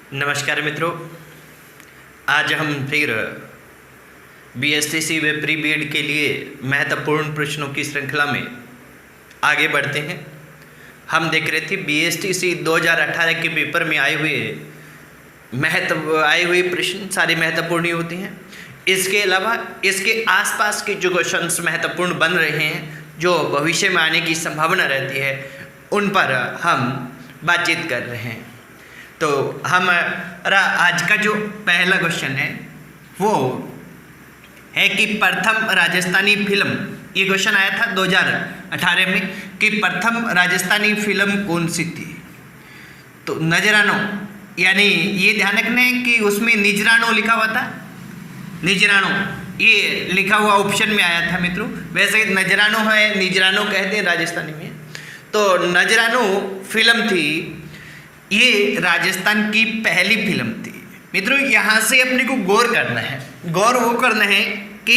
नमस्कार मित्रों, आज हम फिर बीएसटीसी व प्री बीएड के लिए महत्वपूर्ण प्रश्नों की श्रृंखला में आगे बढ़ते हैं। हम देख रहे थे बीएसटीसी 2018 के पेपर में आए हुए प्रश्न सारे महत्वपूर्ण ही होते हैं। इसके अलावा इसके आसपास के जो क्वेश्चंस महत्वपूर्ण बन रहे हैं, जो भविष्य में आने की संभावना रहती है, उन पर हम बातचीत कर रहे हैं। तो हमारा आज का जो पहला क्वेश्चन है वो है कि प्रथम राजस्थानी फिल्म, ये क्वेश्चन आया था 2018 में कि प्रथम राजस्थानी फिल्म कौन सी थी। तो नजरानो, यानी ये ध्यान रखना है कि उसमें निजरानो लिखा हुआ था। निजरानो ये लिखा हुआ ऑप्शन में आया था मित्रों। वैसे नजरानो है, निजरानो कहते हैं राजस्थानी में। तो नजरानो फिल्म थी, ये राजस्थान की पहली फिल्म थी मित्रों। यहाँ से अपने को गौर करना है, गौर वो करना है कि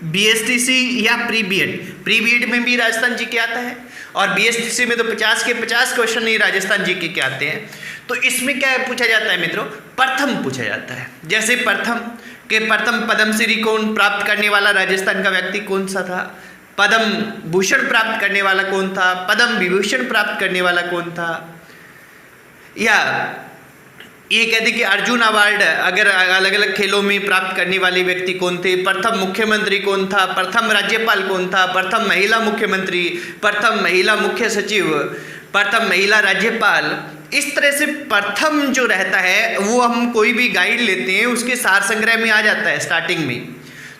बीएसटीसी या प्री बीएड में भी राजस्थान जी के आता है और बीएसटीसी में तो 50 के 50 क्वेश्चन ही राजस्थान जी के आते हैं। तो इसमें क्या पूछा जाता है मित्रों? प्रथम पूछा जाता है। जैसे प्रथम पद्मश्री कौन प्राप्त करने वाला राजस्थान का व्यक्ति कौन सा था, पद्म भूषण प्राप्त करने वाला कौन था, पद्म विभूषण प्राप्त करने वाला कौन था, या ये कहते कि अर्जुन अवार्ड अगर अलग अलग खेलों में प्राप्त करने वाले व्यक्ति कौन थे, प्रथम मुख्यमंत्री कौन था, प्रथम राज्यपाल कौन था, प्रथम महिला मुख्यमंत्री, प्रथम महिला मुख्य सचिव, प्रथम महिला राज्यपाल। इस तरह से प्रथम जो रहता है वो हम कोई भी गाइड लेते हैं उसके सार संग्रह में आ जाता है स्टार्टिंग में।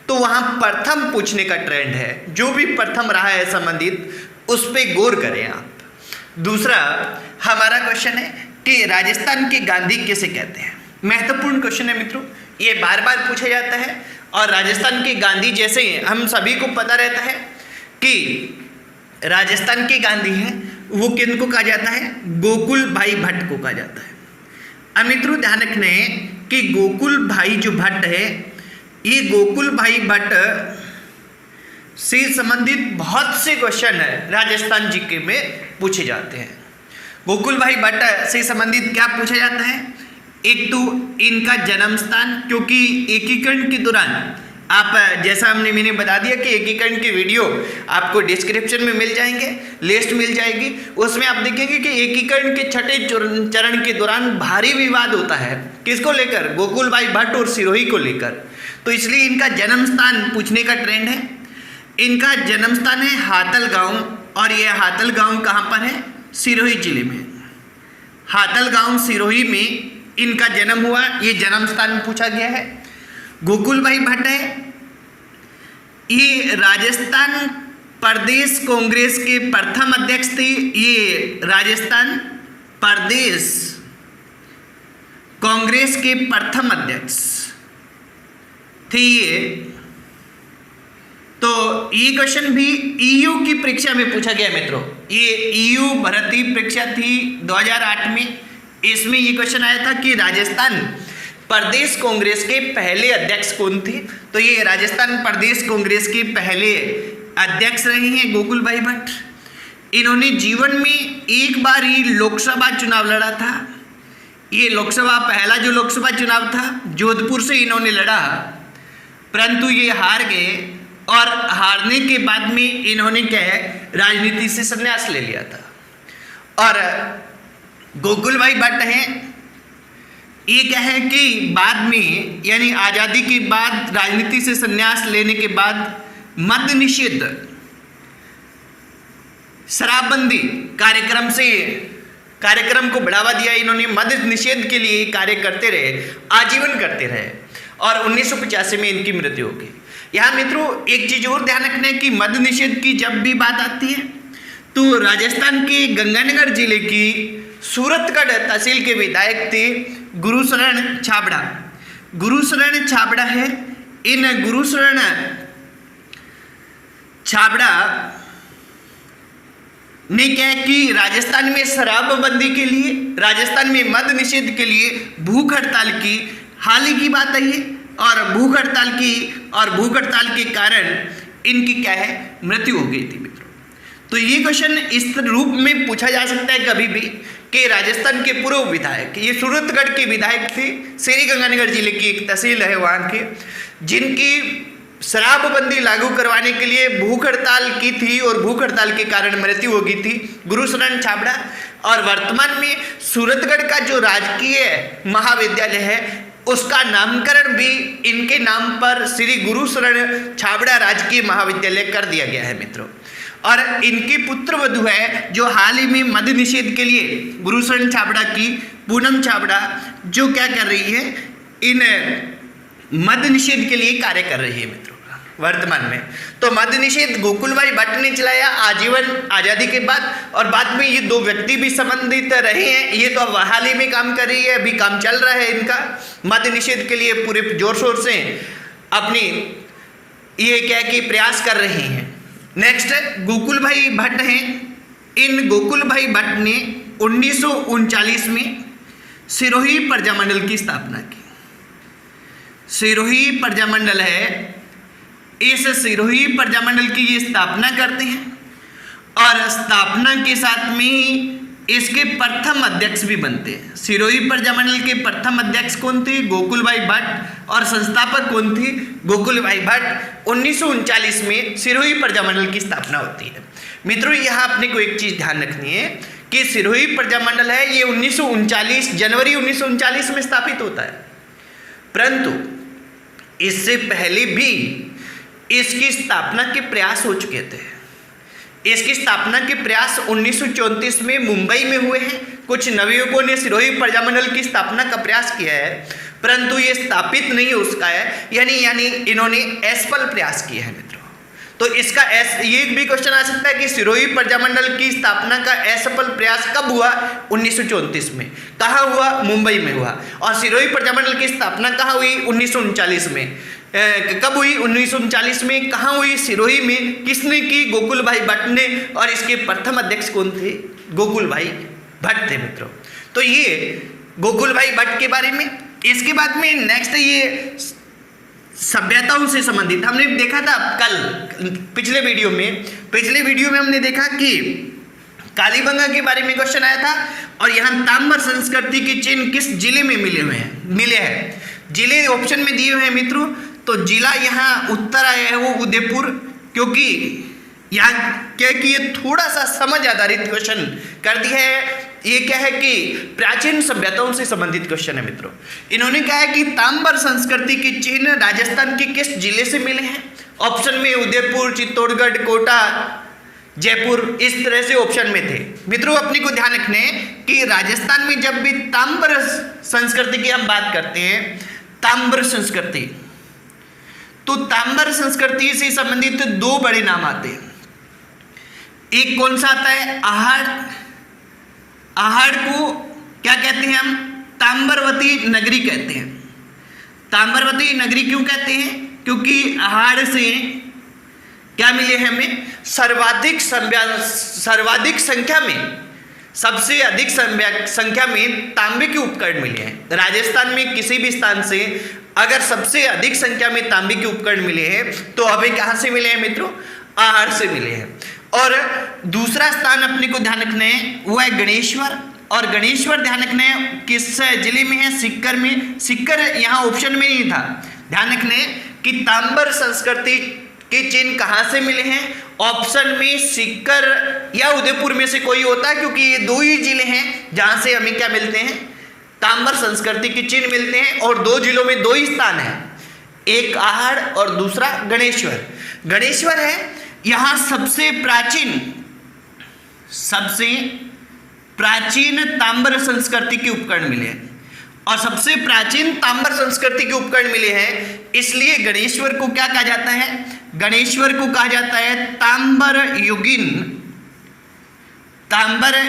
तो वहाँ प्रथम पूछने का ट्रेंड है, जो भी प्रथम रहा है संबंधित उस पर गौर करें आप। दूसरा हमारा क्वेश्चन है कि राजस्थान के गांधी किसे कहते हैं। महत्वपूर्ण क्वेश्चन है मित्रों, ये बार बार पूछा जाता है। और राजस्थान के गांधी, जैसे हम सभी को पता रहता है कि राजस्थान के गांधी हैं, वो किनको कहा जाता है? गोकुल भाई भट्ट को कहा जाता है। अब मित्रों ध्यान रखना है कि गोकुल भाई जो भट्ट है, ये गोकुल भाई भट्ट से संबंधित बहुत से क्वेश्चन राजस्थान जीके में पूछे जाते हैं। गोकुल भाई भट्ट से संबंधित क्या पूछा जाता है? एक तो इनका जन्म स्थान, क्योंकि एकीकरण के दौरान आप जैसा मैंने बता दिया कि एकीकरण की वीडियो आपको डिस्क्रिप्शन में मिल जाएंगे, लिस्ट मिल जाएगी। उसमें आप देखेंगे कि एकीकरण के छठे चरण के दौरान भारी विवाद होता है। किसको लेकर? गोकुल भाई भट्ट और सिरोही को लेकर। तो इसलिए इनका जन्म स्थान पूछने का ट्रेंड है। इनका जन्म स्थान है हातल गाँव, और यह हातल गाँव कहाँ पर है? सिरोही जिले में। हातल गांव सिरोही में इनका जन्म हुआ, ये जन्म स्थान पूछा गया है। गोकुल भाई भट्ट है, ये राजस्थान प्रदेश कांग्रेस के प्रथम अध्यक्ष थे। ये राजस्थान प्रदेश कांग्रेस के प्रथम अध्यक्ष थे ये। तो ये क्वेश्चन भी ईयू की परीक्षा में पूछा गया मित्रों। ये ईयू भर्ती परीक्षा थी 2008 में। इसमें ये क्वेश्चन आया था कि राजस्थान प्रदेश कांग्रेस के पहले अध्यक्ष कौन थे। तो ये राजस्थान प्रदेश कांग्रेस के पहले अध्यक्ष रहे हैं गोकुल भाई भट्ट। इन्होंने जीवन में एक बार ही लोकसभा चुनाव लड़ा था। ये लोकसभा पहला जो लोकसभा चुनाव था जोधपुर से इन्होंने लड़ा, परंतु ये हार गए। और हारने के बाद में इन्होंने क्या है, राजनीति से संन्यास ले लिया था। और गोकुल भाई भट्ट हैं, ये क्या है कि बाद में यानी आज़ादी के बाद राजनीति से संन्यास लेने के बाद मद्य निषेध, शराबबंदी कार्यक्रम को बढ़ावा दिया। इन्होंने मद्य निषेध के लिए कार्य करते रहे, आजीवन करते रहे, और 1985 में इनकी मृत्यु हो गई। यहाँ मित्रों एक चीज और ध्यान रखना है कि मद्य निषेध की जब भी बात आती है तो राजस्थान के गंगानगर जिले की सूरतगढ़ तहसील के विधायक थे गुरुशरण छाबड़ा। गुरुशरण छाबड़ा है। इन गुरुशरण छाबड़ा ने क्या है कि राजस्थान में शराबबंदी के लिए, राजस्थान में मद्य निषेध के लिए भूख हड़ताल की, हाल ही की बात आई है। और भूख हड़ताल के कारण इनकी क्या है, मृत्यु हो गई थी मित्रों। तो ये क्वेश्चन इस रूप में पूछा जा सकता है कभी भी के राजस्थान के पूर्व विधायक, ये सूरतगढ़ के विधायक थे, श्रीगंगानगर जिले की एक तहसील है वहाँ के, जिनकी शराबबंदी लागू करवाने के लिए भूख हड़ताल की थी और भूख हड़ताल के कारण मृत्यु हो गई थी, गुरुशरण छाबड़ा। और वर्तमान में सूरतगढ़ का जो राजकीय महाविद्यालय है उसका नामकरण भी इनके नाम पर श्री गुरुशरण छाबड़ा राजकीय महाविद्यालय कर दिया गया है मित्रों। और इनकी पुत्र वधू है जो हाल ही में मद्य निषेध के लिए गुरुशरण छाबड़ा की पूनम छाबड़ा जो क्या कर रही है, इन मद्य निषेध के लिए कार्य कर रही है मित्रों वर्तमान में। तो मद्य निषेध गोकुल भाई भट्ट ने चलाया आजीवन आज़ादी के बाद, और बाद में ये दो व्यक्ति भी संबंधित रहे हैं। ये तो अब हाल ही में काम कर रही है, अभी काम चल रहा है इनका मद्य निषेध के लिए, पूरे जोर शोर से अपनी ये क्या कि प्रयास कर रहे हैं। नेक्स्ट गोकुल भाई भट्ट हैं। इन गोकुल भाई भट्ट ने 1939 में सिरोही प्रजामंडल की स्थापना की। सिरोही प्रजामंडल है, इस सिरोही प्रजामंडल की ये स्थापना करते हैं और स्थापना के साथ में ही इसके प्रथम अध्यक्ष भी बनते हैं। सिरोही प्रजामंडल के प्रथम अध्यक्ष कौन थे? गोकुल भाई भट्ट। और संस्थापक कौन थे? गोकुल भाई भट्ट। 1939 में सिरोही प्रजामंडल की स्थापना होती है मित्रों। यहाँ अपने को एक चीज ध्यान रखनी है कि सिरोही प्रजामंडल है ये 1939 जनवरी 1939 में स्थापित होता है, परंतु इससे पहले भी इसकी स्थापना के प्रयास हो चुके थे। इसकी स्थापना के प्रयास 1934 में मुंबई में हुए हैं। कुछ नवयुवकों ने सिरोही प्रजामंडल की स्थापना का प्रयास किया है, परंतु ये स्थापित नहीं हो सका है, यानी इन्होंने असफल प्रयास किया है मित्रों। तो इसका ये भी क्वेश्चन आ सकता है कि सिरोही प्रजामंडल की स्थापना का असफल प्रयास कब हुआ? 1934 में। कहाँ हुआ? मुंबई में हुआ। और सिरोही प्रजामंडल की स्थापना कहाँ हुई? 1939 में। कब हुई? 1939 में। कहाँ हुई? सिरोही में। किसने की? गोकुल भाई भट्ट ने। और इसके प्रथम अध्यक्ष कौन थे? गोकुल भाई भट्ट थे मित्रों। तो ये गोकुल भाई भट्ट के बारे में। इसके बाद में नेक्स्ट ये सभ्यताओं से संबंधित हमने देखा था कल पिछले वीडियो में हमने देखा कि कालीबंगा के बारे में क्वेश्चन आया था। और यहाँ ताम्र संस्कृति के चिन्ह किस जिले में मिले हैं? जिले ऑप्शन में दिए हुए हैं मित्रों। तो जिला यहाँ उत्तर आया है वो उदयपुर, क्योंकि यहाँ क्या कि ये थोड़ा सा समझ आधारित क्वेश्चन कर दिया है। ये क्या है कि प्राचीन सभ्यताओं से संबंधित क्वेश्चन है मित्रों। इन्होंने कहा है कि ताम्र संस्कृति के चिन्ह राजस्थान के किस जिले से मिले हैं? ऑप्शन में उदयपुर, चित्तौड़गढ़, कोटा, जयपुर, इस तरह से ऑप्शन में थे मित्रों। अपने को ध्यान रखने कि राजस्थान में जब भी ताम्र संस्कृति की हम बात करते हैं, ताम्र संस्कृति, तो ताम्र संस्कृति से संबंधित दो बड़े नाम आते हैं। एक कौन सा आता है? आहड़। आहड़ को क्या कहते हैं हम? ताम्रवती नगरी कहते हैं। ताम्रवती नगरी क्यों कहते हैं? क्योंकि आहड़ से क्या मिले हैं हमें? सर्वाधिक संख्या में, सबसे अधिक संख्या में तांबे के उपकरण मिले हैं। राजस्थान में किसी भी स्थान से अगर सबसे अधिक संख्या में तांबे के उपकरण मिले हैं तो अभी कहाँ से मिले हैं मित्रों? आहड़ से मिले हैं। और दूसरा स्थान अपने को ध्यान रखना है वो है गणेश्वर। और गणेश्वर ध्यान रखना है किस जिले में है? सीकर में। सीकर यहाँ ऑप्शन में नहीं था। ध्यान रखना है कि ताम्र संस्कृति के चिन्ह कहाँ से मिले हैं? ऑप्शन में सीकर या उदयपुर में से कोई होता है, क्योंकि ये दो ही जिले हैं जहाँ से हमें क्या मिलते हैं? ताम्र संस्कृति के चिन्ह मिलते हैं। और दो जिलों में दो ही स्थान है, एक आहड़ और दूसरा गणेश्वर। गणेश्वर है यहाँ सबसे प्राचीन ताम्र संस्कृति के उपकरण मिले हैं। और सबसे प्राचीन ताम्र संस्कृति के उपकरण मिले हैं, इसलिए गणेश्वर को क्या कहा जाता है? गणेश्वर को कहा जाता है ताम्र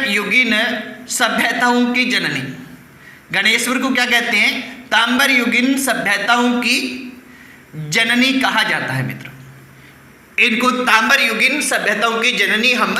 युगीन सभ्यताओं की जननी। गणेश्वर को क्या कहते हैं? ताम्र युगीन सभ्यताओं की जननी कहा जाता है मित्रों। इनको ताम्र युगीन सभ्यताओं की जननी हम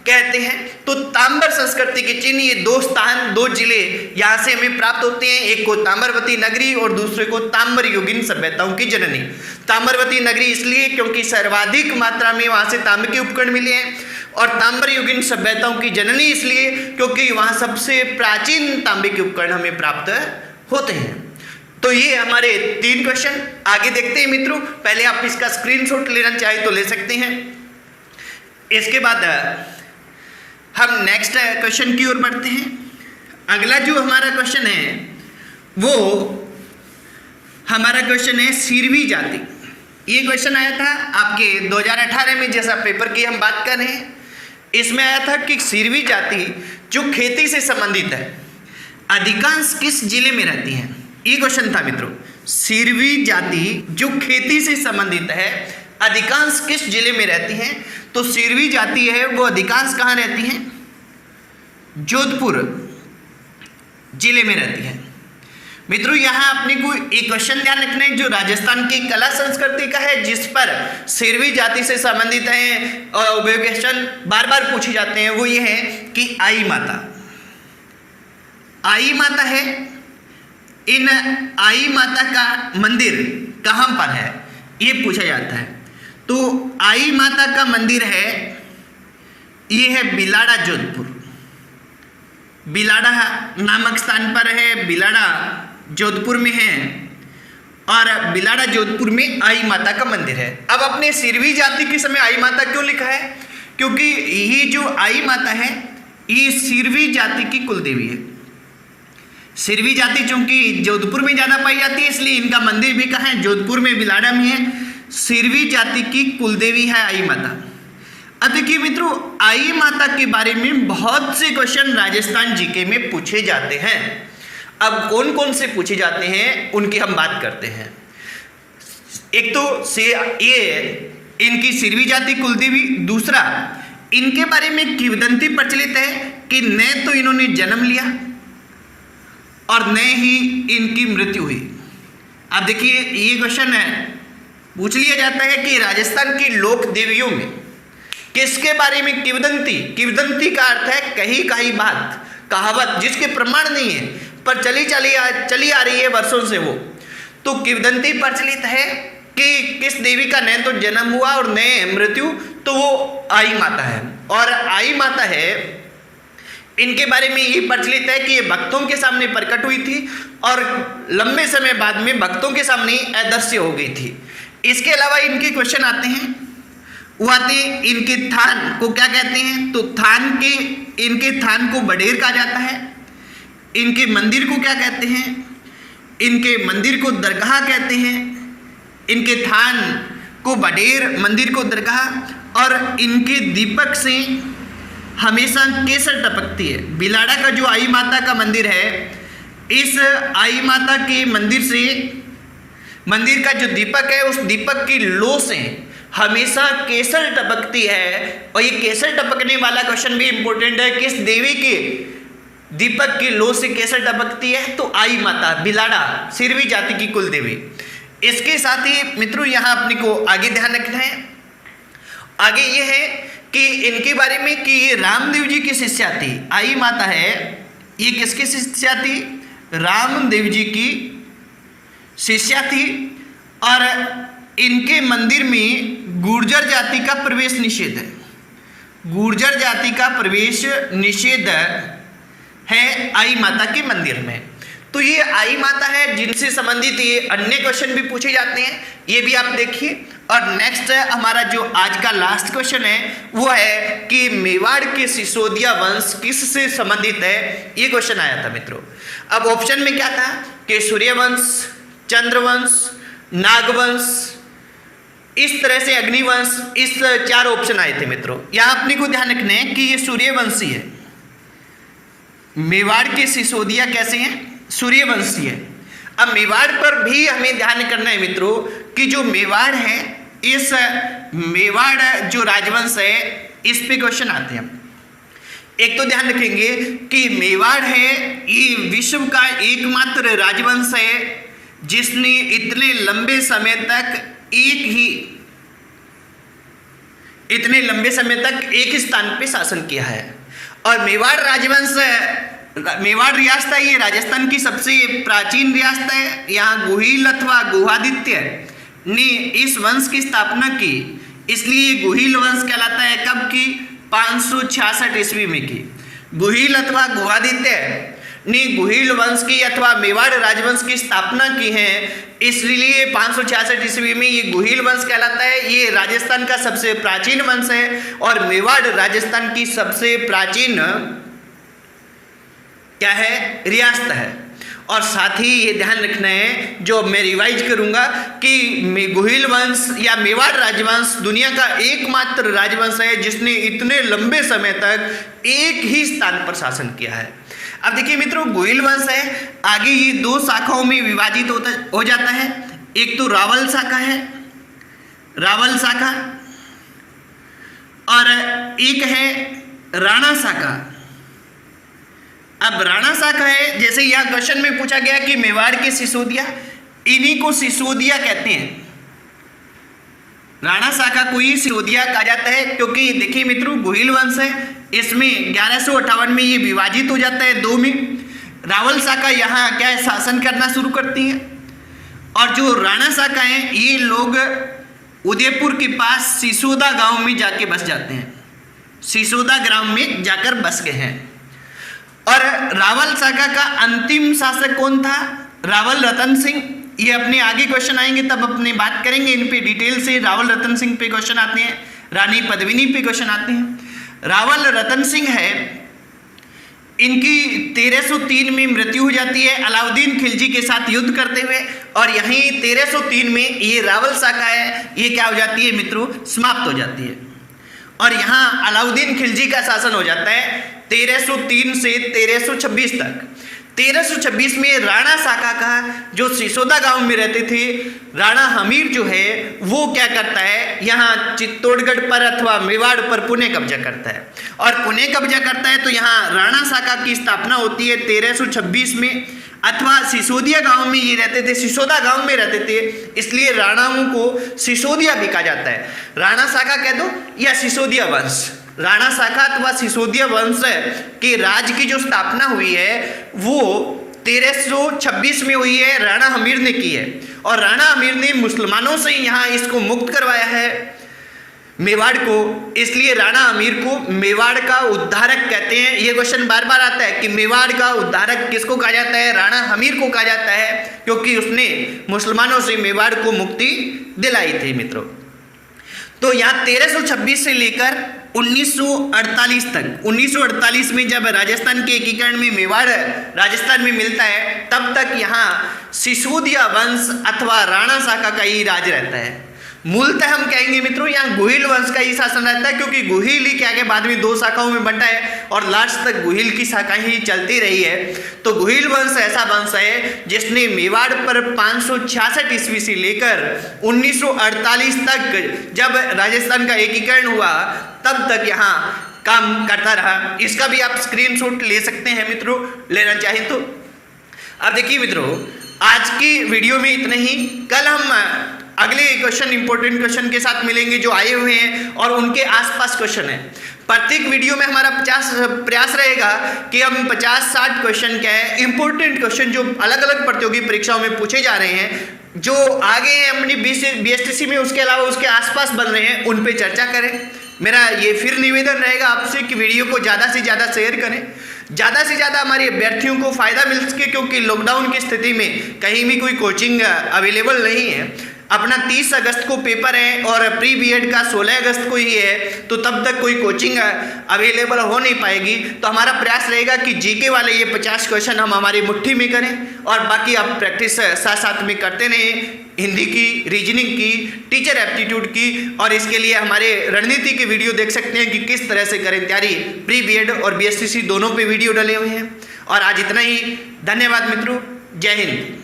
कहते हैं। तो ताम्र संस्कृति के चिन्ह ये दो जिले यहाँ से हमें प्राप्त होते हैं। एक को ताम्रवती नगरी और दूसरे को ताम्र युगीन सभ्यताओं की जननी। ताम्रवती नगरी इसलिए क्योंकि सर्वाधिक मात्रा में वहाँ से तांबे के उपकरण मिले हैं। और ताम्रयुगीन सभ्यताओं की जननी इसलिए क्योंकि वहाँ सबसे प्राचीन तांबे के उपकरण हमें प्राप्त होते हैं। तो ये हमारे 3 क्वेश्चन। आगे देखते हैं मित्रों, पहले आप इसका स्क्रीनशॉट लेना चाहे तो ले सकते हैं। इसके बाद हम नेक्स्ट क्वेश्चन की ओर बढ़ते हैं। अगला जो हमारा क्वेश्चन है वो हमारा क्वेश्चन है सीरवी जाति। ये क्वेश्चन आया था आपके 2018 में, जैसा पेपर की हम बात कर रहे हैं। इसमें आया था कि सीरवी जाति जो खेती से संबंधित है अधिकांश किस जिले में रहती है। ये क्वेश्चन था मित्रों। सीरवी जाति जो खेती से संबंधित है अधिकांश किस जिले में रहती हैं। तो सीरवी जाति है वो अधिकांश कहाँ रहती हैं? जोधपुर जिले में रहती है। मित्रों यहाँ अपने को एक क्वेश्चन ध्यान रखना है जो राजस्थान की कला संस्कृति का है, जिस पर सीरवी जाति से संबंधित है और वे क्वेश्चन बार बार पूछे जाते हैं। वो ये है कि आई माता, आई माता है, इन आई माता का मंदिर कहाँ पर है ये पूछा जाता है। तो आई माता का मंदिर है, ये है बिलाड़ा जोधपुर। बिलाड़ा नामक स्थान पर है, बिलाड़ा जोधपुर में है और बिलाड़ा जोधपुर में आई माता का मंदिर है। अब अपने सीरवी जाति के समय आई माता क्यों लिखा है? क्योंकि ये जो आई माता है ये सीरवी जाति की कुलदेवी है। सीरवी जाति चूंकि जोधपुर में ज़्यादा पाई जाती है इसलिए इनका मंदिर भी कहाँ है? जोधपुर में, बिलाड़ा में है। सीरवी जाति की कुलदेवी है आई माता। अब देखिए मित्रों, आई माता के बारे में बहुत से क्वेश्चन राजस्थान जीके में पूछे जाते हैं। अब कौन कौन से पूछे जाते हैं उनकी हम बात करते हैं। एक तो ये इनकी सीरवी जाति कुलदेवी, दूसरा इनके बारे में किंवदंती प्रचलित है कि न तो इन्होंने जन्म लिया और न ही इनकी मृत्यु हुई। अब देखिए ये क्वेश्चन है पूछ लिया जाता है कि राजस्थान की लोक देवियों में किसके बारे में किंवदंती, किंवदंती का अर्थ है कही कही बात, कहावत जिसके प्रमाण नहीं है पर चली आ रही है वर्षों से वो। तो किंवदंती प्रचलित है कि किस देवी का न तो जन्म हुआ और न मृत्यु, तो वो आई माता है। और आई माता है इनके बारे में ये प्रचलित है कि ये भक्तों के सामने प्रकट हुई थी और लंबे समय बाद में भक्तों के सामने अदृश्य हो गई थी। इसके अलावा इनके क्वेश्चन आते हैं, वो आते हैं इनके थान को क्या कहते हैं। तो इनके थान को बडेर कहा जाता है। इनके मंदिर को क्या कहते हैं? इनके मंदिर को दरगाह कहते हैं। इनके थान को बडेर, मंदिर को दरगाह। और इनके दीपक से हमेशा केसर टपकती है। बिलाड़ा का जो आई माता का मंदिर है, इस आई माता के मंदिर से, मंदिर का जो दीपक है उस दीपक की लो से हमेशा केसर टपकती है। और ये केसर टपकने वाला क्वेश्चन भी इंपॉर्टेंट है, किस देवी के दीपक की लो से केसर टपकती है? तो आई माता, बिलाड़ा, सीरवी जाति की कुल देवी। इसके साथ ही मित्रों यहाँ अपने को आगे ध्यान रखना है। आगे ये है कि इनके बारे में कि ये रामदेव जी की शिष्या थी। आई माता है, ये किसकी शिष्या थी? रामदेव जी की शिष्या थी। और इनके मंदिर में गुर्जर जाति का प्रवेश निषेध है। गुर्जर जाति का प्रवेश निषेध है आई माता के मंदिर में। तो ये आई माता है जिनसे संबंधित ये अन्य क्वेश्चन भी पूछे जाते हैं, ये भी आप देखिए। और नेक्स्ट हमारा जो आज का लास्ट क्वेश्चन है वो है कि मेवाड़ के सिसोदिया वंश किससे संबंधित है? ये क्वेश्चन आया था मित्रों। अब ऑप्शन में क्या था कि सूर्यवंश, चंद्रवंश, नागवंश, इस तरह से अग्निवंश, इस 4 ऑप्शन आए थे मित्रों। यहाँ अपने को ध्यान रखना है कि ये सूर्यवंशी है। मेवाड़ के सिसोदिया कैसे हैं? सूर्यवंशी है। अब मेवाड़ पर भी हमें ध्यान करना है मित्रों कि जो मेवाड़ है, इस मेवाड़ जो राजवंश है इस पे क्वेश्चन आते हैं। एक तो ध्यान रखेंगे कि मेवाड़ है ये विश्व का एकमात्र राजवंश है जिसने इतने लंबे समय तक एक स्थान पे शासन किया है। और मेवाड़ राजवंश, मेवाड़ रियासत है, ये राजस्थान की सबसे प्राचीन रियासत है। यहाँ गुहिल अथवा गुहादित्य ने इस वंश की स्थापना की, इसलिए गुहिल वंश कहलाता है। कब की? 566 ईस्वी में की। गुहिल अथवा गुहादित्य ने गुहिल वंश की अथवा मेवाड़ राजवंश की स्थापना की है, इसलिए 566 ईस्वी में ये गुहिल वंश कहलाता है। ये राजस्थान का सबसे प्राचीन वंश है और मेवाड़ राजस्थान की सबसे प्राचीन क्या है, रियासत है। और साथ ही ये ध्यान रखना है, जो मैं रिवाइज करूंगा, कि गुहिल वंश या मेवाड़ राजवंश दुनिया का एकमात्र राजवंश है जिसने इतने लंबे समय तक एक ही स्थान पर शासन किया है। अब देखिए मित्रों, गुहिल वंश है, आगे ये दो शाखाओं में विभाजित हो जाता है। एक तो रावल शाखा है, रावल शाखा, और एक है राणा शाखा। अब राणा शाखा है, जैसे यहाँ क्वेश्चन में पूछा गया कि मेवाड़ के सिसोदिया, इन्हीं को सिसोदिया कहते हैं। राणा शाखा को ही सिसोदिया कहा जाता है, क्योंकि देखिए मित्रों, गुहिल वंश है, इसमें 1158 में ये विभाजित हो जाता है दो में। रावल शाखा यहाँ क्या है, शासन करना शुरू करती है, और जो राणा शाखा है ये लोग उदयपुर के पास सिसोदा गांव में जाके बस जाते हैं, सिसोदा ग्राम में जाकर बस गए हैं। और रावल शाखा का अंतिम शासक कौन था, रावल रतन सिंह। ये अपने आगे क्वेश्चन आएंगे तब अपने बात करेंगे इन पे डिटेल से। रावल रतन सिंह पे क्वेश्चन आते हैं, रानी पद्मिनी पे क्वेश्चन आते हैं। रावल रतन सिंह है, इनकी 1303 में मृत्यु हो जाती है अलाउद्दीन खिलजी के साथ युद्ध करते हुए, और यहीं 1303 में ये रावल शाखा है, ये क्या हो जाती है मित्रों, समाप्त हो जाती है। और यहाँ अलाउद्दीन खिलजी का शासन हो जाता है 1303 से 1326 तक। 1326 में राणा शाखा का, जो सिसोदा गांव में रहते थे, राणा हमीर जो है वो क्या करता है, यहाँ चित्तौड़गढ़ पर अथवा मेवाड़ पर पुणे कब्जा करता है। और पुणे कब्जा करता है तो यहाँ राणा शाखा की स्थापना होती है 1326 में, अथवा सिसोदिया गांव में ये रहते थे, सिसोदा गांव में रहते थे, इसलिए राणाओं को सिसोदिया भी कहा जाता है। राणा शाखा कह दो या सिसोदिया वंश, राणा शाखा अथवा सिसोदिया वंश के राज की जो स्थापना हुई है वो 1326 में हुई है, राणा हमीर ने की है। और राणा हमीर ने मुसलमानों से यहाँ इसको मुक्त करवाया है मेवाड़ को, इसलिए राणा हमीर को मेवाड़ का उद्धारक कहते हैं। ये क्वेश्चन बार बार आता है कि मेवाड़ का उद्धारक किसको कहा जाता है, राणा हमीर को कहा जाता है, क्योंकि उसने मुसलमानों से मेवाड़ को मुक्ति दिलाई थी मित्रों। तो यहाँ 1326 से लेकर 1948 तक, 1948 में जब राजस्थान के एकीकरण में मेवाड़ राजस्थान में मिलता है, तब तक यहाँ सिसोदिया वंश अथवा राणा शाखा का ही राज रहता है। मूलतः हम कहेंगे मित्रों यहाँ गुहिल वंश का ही शासन रहता है, क्योंकि गुहिल ही क्या के बाद में दो शाखाओं में बंटा है और लास्ट तक गुहिल की शाखा ही चलती रही है। तो गुहिल वंश ऐसा वंश है जिसने मेवाड़ पर 566 ईस्वी से लेकर 1948 तक, जब राजस्थान का एकीकरण हुआ, तब तक यहाँ काम करता रहा। इसका भी आप स्क्रीनशॉट ले सकते हैं मित्रों, लेना चाहें तो। अब देखिए मित्रों, आज की वीडियो में इतना ही। कल हम अगले क्वेश्चन, इंपॉर्टेंट क्वेश्चन के साथ मिलेंगे जो आए हुए हैं और उनके आसपास क्वेश्चन है। प्रत्येक वीडियो में हमारा प्रयास रहेगा कि हम 50-60 क्वेश्चन क्या है, इंपॉर्टेंट क्वेश्चन जो अलग अलग प्रतियोगी परीक्षाओं में पूछे जा रहे हैं, जो आगे अपनी BSTC में, उसके अलावा उसके आसपास बन रहे हैं, उन पे चर्चा करें। मेरा ये फिर निवेदन रहेगा आपसे कि वीडियो को ज़्यादा से ज़्यादा शेयर करें, ज़्यादा से ज़्यादा हमारे अभ्यर्थियों को फ़ायदा मिल सके, क्योंकि लॉकडाउन की स्थिति में कहीं भी कोई कोचिंग अवेलेबल नहीं है। अपना 30 अगस्त को पेपर है और प्री बीएड का 16 अगस्त को ही है, तो तब तक कोई कोचिंग अवेलेबल हो नहीं पाएगी। तो हमारा प्रयास रहेगा कि जीके वाले ये 50 क्वेश्चन हम हमारी मुट्ठी में करें, और बाकी आप प्रैक्टिस साथ साथ में करते रहें, हिंदी की, रीजनिंग की, टीचर एप्टीट्यूड की। और इसके लिए हमारे रणनीति की वीडियो देख सकते हैं कि किस तरह से करें तैयारी, प्री बीएड और BSTC दोनों पे वीडियो डले हुए हैं। और आज इतना ही, धन्यवाद मित्रों, जय हिंद।